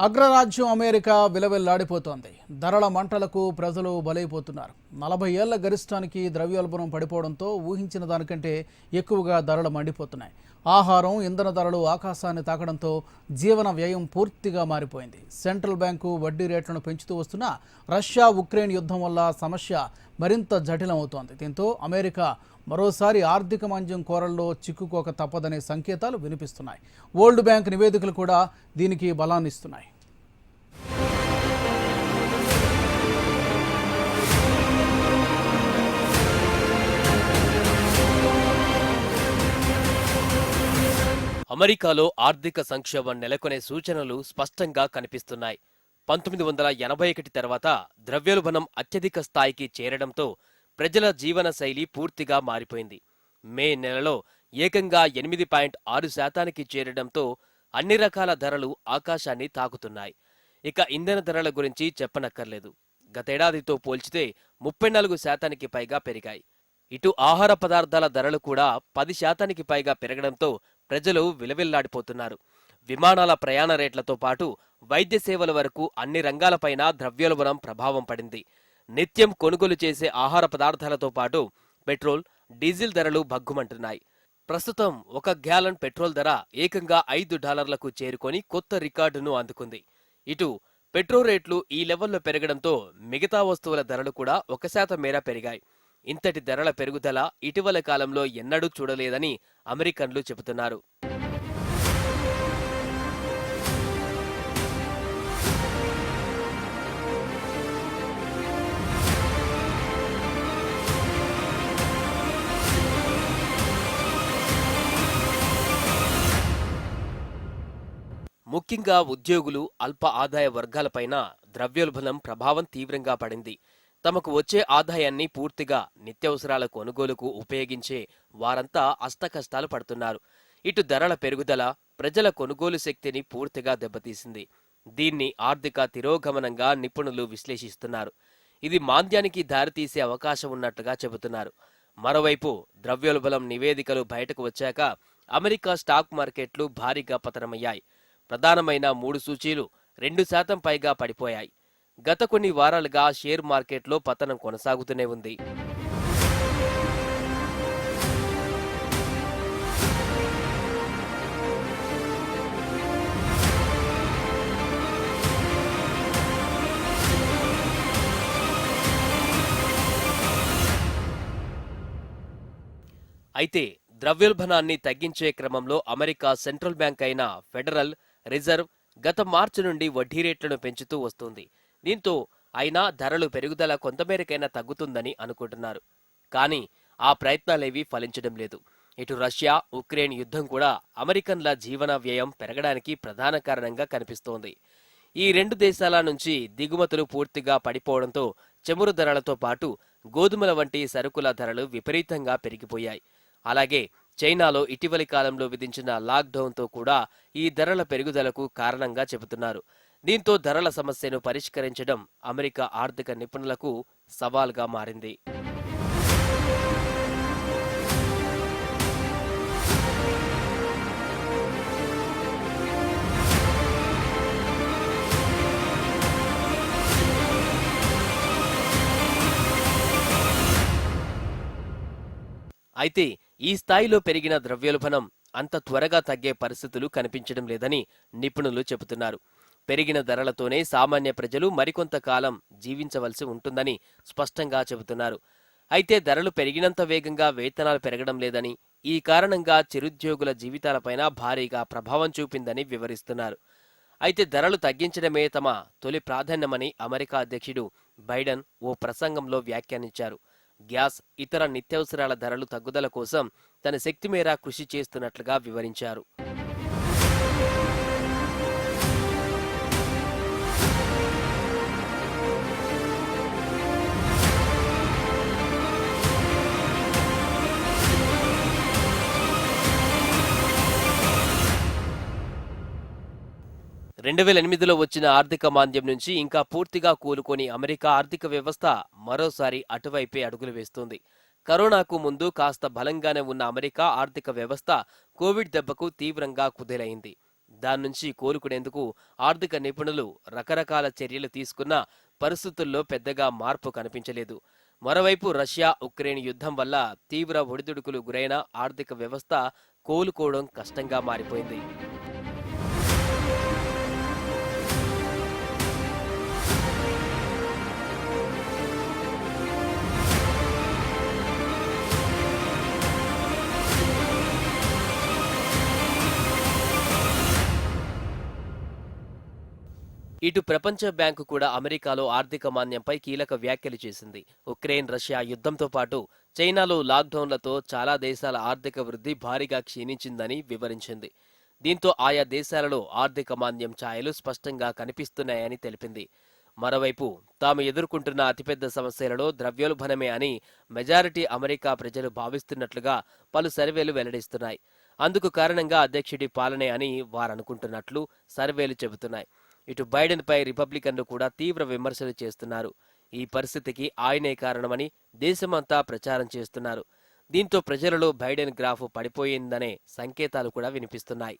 అగ్రరాజ్యం అమెరికా విలవిల్లాడిపోతోంది. ధరల మంటలకు ప్రజలు బలైపోతున్నారు. 40 ఏళ్ల గరిష్టానికి ద్రవ్యోల్బణం పడిపోవడంతో ఊహించిన దానికంటే ఎక్కువగా ధరలు మండిపోతున్నాయి. ఆహారం, ఇంధన ధరలు ఆకాశాన్ని తాకడంతో జీవన వ్యయం పూర్తిగా మారిపోయింది. సెంట్రల్ బ్యాంకు వడ్డీ రేట్లను పెంచుతూ వస్తున్నా రష్యా ఉక్రెయిన్ యుద్ధం వల్ల సమస్య మరింత జటిలమవుతోంది. దీంతో అమెరికా మరోసారి ఆర్థిక మాంద్యం కోరల్లో చిక్కుకోక తప్పదనే సంకేతాలు వినిపిస్తున్నాయి. వరల్డ్ బ్యాంక్ నివేదికలు కూడా దీనికి బలాన్నిస్తున్నాయి. అమెరికాలో ఆర్థిక సంక్షోభం నెలకొనే సూచనలు స్పష్టంగా కనిపిస్తున్నాయి. 1981 తర్వాత ద్రవ్యోల్బణం అత్యధిక స్థాయికి చేరడంతో ప్రజల జీవన శైలి పూర్తిగా మారిపోయింది. మే నెలలో ఏకంగా 8.6% చేరడంతో అన్ని రకాల ధరలు ఆకాశాన్ని తాకుతున్నాయి. ఇక ఇంధన ధరల గురించి చెప్పనక్కర్లేదు. గతేడాదితో పోల్చితే 34% పైగా పెరిగాయి. ఇటు ఆహార పదార్థాల ధరలు కూడా 10% పైగా పెరగడంతో ప్రజలు విలవిల్లాడిపోతున్నారు. విమానాల ప్రయాణ రేట్లతో పాటు వైద్య సేవల వరకు అన్ని రంగాలపైన ద్రవ్యోల్బణం ప్రభావం పడింది. నిత్యం కొనుగోలు చేసే ఆహార పదార్థాలతో పాటు పెట్రోల్, డీజిల్ ధరలు భగ్గుమంటున్నాయి. ప్రస్తుతం 1 గ్యాలన్ పెట్రోల్ ధర ఏకంగా $5కు చేరుకొని కొత్త రికార్డును అందుకుంది. ఇటు పెట్రోల్ రేట్లు ఈ లెవెల్లో పెరగడంతో మిగతా వస్తువుల ధరలు కూడా 1% మేర పెరిగాయి. ఇంతటి ధరల పెరుగుదల ఇటీవల కాలంలో ఎన్నడూ చూడలేదని అమెరికన్లు చెబుతున్నారు. ముఖ్యంగా ఉద్యోగులు, అల్ప ఆదాయ వర్గాలపైన ద్రవ్యోల్బణం ప్రభావం తీవ్రంగా పడింది. తమకు వచ్చే ఆదాయాన్ని పూర్తిగా నిత్యావసరాల కొనుగోలుకు ఉపయోగించే వారంతా అష్టకష్టాలు పడుతున్నారు. ఇటు ధరల పెరుగుదల ప్రజల కొనుగోలు శక్తిని పూర్తిగా దెబ్బతీసింది. దీన్ని ఆర్థిక తిరోగమనంగా నిపుణులు విశ్లేషిస్తున్నారు. ఇది మాంద్యానికి దారితీసే అవకాశం ఉన్నట్లుగా చెబుతున్నారు. మరోవైపు ద్రవ్యోల్బణం నివేదికలు బయటకు వచ్చాక అమెరికా స్టాక్ మార్కెట్లు భారీగా పతనమయ్యాయి. ప్రధానమైన 3 సూచీలు 2% పైగా పడిపోయాయి. గత కొన్ని వారాలుగా షేర్ మార్కెట్లో పతనం కొనసాగుతూనే ఉంది. అయితే ద్రవ్యోల్బణాన్ని తగ్గించే క్రమంలో అమెరికా సెంట్రల్ బ్యాంక్ అయిన ఫెడరల్ రిజర్వ్ గత మార్చి నుండి వడ్డీ రేట్లను పెంచుతూ వస్తోంది. దీంతో అయినా ధరలు పెరుగుదల కొంతమేరకైనా తగ్గుతుందని అనుకుంటున్నారు. కానీ ఆ ప్రయత్నాలేవీ ఫలించడం లేదు. ఇటు రష్యా ఉక్రెయిన్ యుద్ధం కూడా అమెరికన్ల జీవన వ్యయం పెరగడానికి ప్రధాన కారణంగా కనిపిస్తోంది. ఈ 2 దేశాల నుంచి దిగుమతులు పూర్తిగా పడిపోవడంతో చమురు ధరలతో పాటు గోధుమల వంటి సరుకుల ధరలు విపరీతంగా పెరిగిపోయాయి. అలాగే చైనాలో ఇటీవలి కాలంలో విధించిన లాక్డౌన్తో కూడా ఈ ధరల పెరుగుదలకు కారణంగా చెబుతున్నారు. దీంతో ధరల సమస్యను పరిష్కరించడం అమెరికా ఆర్థిక నిపుణులకు సవాల్గా మారింది. అయితే ఈ స్థాయిలో పెరిగిన ద్రవ్యోల్బణం అంత త్వరగా తగ్గే పరిస్థితులు కనిపించడం లేదని నిపుణులు చెబుతున్నారు. పెరిగిన ధరలతోనే సామాన్య ప్రజలు మరికొంత కాలం జీవించవలసి ఉంటుందని స్పష్టంగా చెబుతున్నారు. అయితే ధరలు పెరిగినంత వేగంగా వేతనాలు పెరగడం లేదని, ఈ కారణంగా చిరుద్యోగుల జీవితాలపైన భారీగా ప్రభావం చూపిందని వివరిస్తున్నారు. అయితే ధరలు తగ్గించడమే తమ తొలి ప్రాధాన్యమని అమెరికా అధ్యక్షుడు బైడెన్ ఓ ప్రసంగంలో వ్యాఖ్యానించారు. గ్యాస్, ఇతర నిత్యావసరాల ధరలు తగ్గుదల కోసం తన శక్తి మేర కృషి చేస్తున్నట్లుగా వివరించారు. రెండు 2008లో వచ్చిన ఆర్థిక మాంద్యం నుంచి ఇంకా పూర్తిగా కోలుకొని అమెరికా ఆర్థిక వ్యవస్థ మరోసారి అటువైపే అడుగులు వేస్తోంది. కరోనాకు ముందు కాస్త బలంగానే ఉన్న అమెరికా ఆర్థిక వ్యవస్థ కోవిడ్ దెబ్బకు తీవ్రంగా కుదేలైంది. దాని నుంచి కోలుకునేందుకు ఆర్థిక నిపుణులు రకరకాల చర్యలు తీసుకున్నా పరిస్థితుల్లో పెద్దగా మార్పు కనిపించలేదు. మరోవైపు రష్యా ఉక్రెయిన్ యుద్ధం వల్ల తీవ్ర ఒడిదుడుకులు గురైన ఆర్థిక వ్యవస్థ కోలుకోవడం కష్టంగా మారిపోయింది. ఇటు ప్రపంచ బ్యాంకు కూడా అమెరికాలో ఆర్థిక మాంద్యంపై కీలక వ్యాఖ్యలు చేసింది. ఉక్రెయిన్ రష్యా యుద్ధంతో పాటు చైనాలో లాక్డౌన్లతో చాలా దేశాల ఆర్థిక వృద్ధి భారీగా క్షీణించిందని వివరించింది. దీంతో ఆయా దేశాలలో ఆర్థిక మాంద్యం ఛాయలు స్పష్టంగా కనిపిస్తున్నాయని తెలిపింది. మరోవైపు తాము ఎదుర్కొంటున్న అతిపెద్ద సమస్యలలో ద్రవ్యోల్బణమే అని మెజారిటీ అమెరికా ప్రజలు భావిస్తున్నట్లుగా పలు సర్వేలు వెల్లడిస్తున్నాయి. అందుకు కారణంగా అధ్యక్షుడి పాలనే అని వారనుకుంటున్నట్లు సర్వేలు చెబుతున్నాయి. ఇటు బైడెన్ పై రిపబ్లికన్లు కూడా తీవ్ర విమర్శలు చేస్తున్నారు. ఈ పరిస్థితికి ఆయనే కారణమని దేశమంతా ప్రచారం చేస్తున్నారు. దీంతో ప్రజలలో బైడెన్ గ్రాఫ్ పడిపోయిందనే సంకేతాలు కూడా వినిపిస్తున్నాయి.